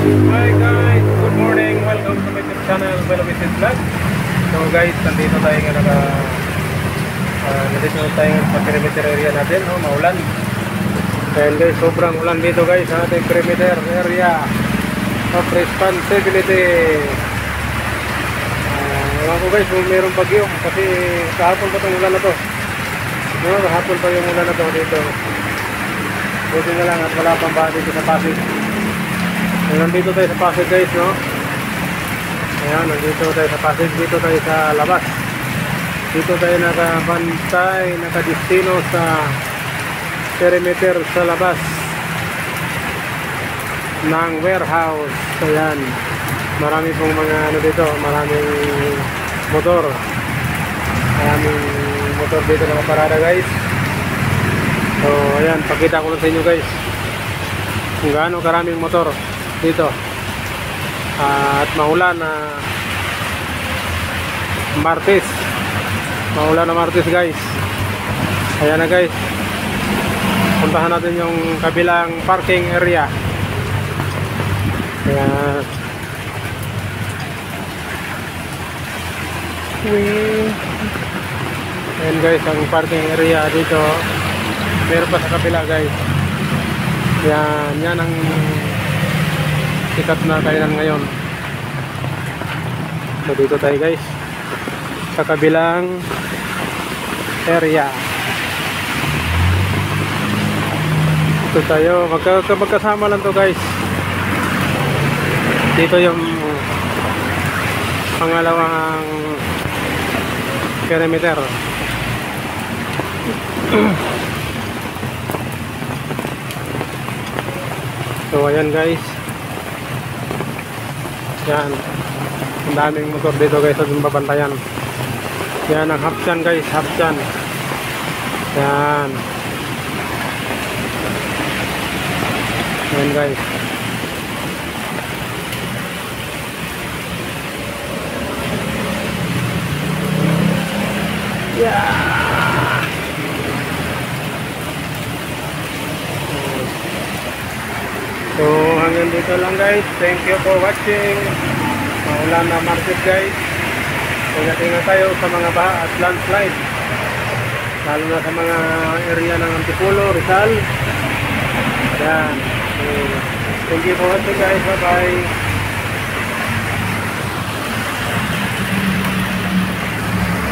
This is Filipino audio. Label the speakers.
Speaker 1: Hi guys, good morning. Welcome to my YouTube channel, Velo Visit Vlog. So guys, nandito tayo nga nandito tayo sa perimeter area natin, no? Maulan. Ayan guys, sobrang ulan dito guys sa ating perimeter area of responsibility. Ewan ko guys kung mayroong bagyo kasi kahapon pa itong ulan na to, no? Kahapon pa yung ulan na to dito. Buti na lang at wala pang baha dito sa Pasig. Nandito tayo sa Pasig guys, no? Ayan, nandito tayo sa Pasig. Dito tayo sa labas. Dito tayo nakabantay, nakadistino sa perimeter sa labas ng warehouse. Ayan, marami pong mga ano dito, maraming motor. Maraming motor dito na parada guys. So ayan, pakita ko lang sa inyo guys kung gaano karaming motor dito at maulan na Martes, maulan na Martes guys. Ayan na guys, puntahan natin yung kabilang parking area. Ayan. Ayan guys, ang parking area dito meron pa sa kabila guys. Yan ang sikat na kainan ngayon. So dito tayo guys sa kabilang area. Dito tayo, magkasama lang to guys. Dito yung pangalawang perimeter. So ayan guys, yan, ang daming motor dito guys sa babantayan. Yan ang hapsan guys, hapsan. Yan. Yan guys. Yeah. So hanggang dito lang guys. Thank you for watching. Maulan na Martes guys. Ingat-ingat tayo sa mga baha at landslide, lalo na sa mga area ng Antipolo, Rizal. Yan. Thank you for watching guys. Bye bye.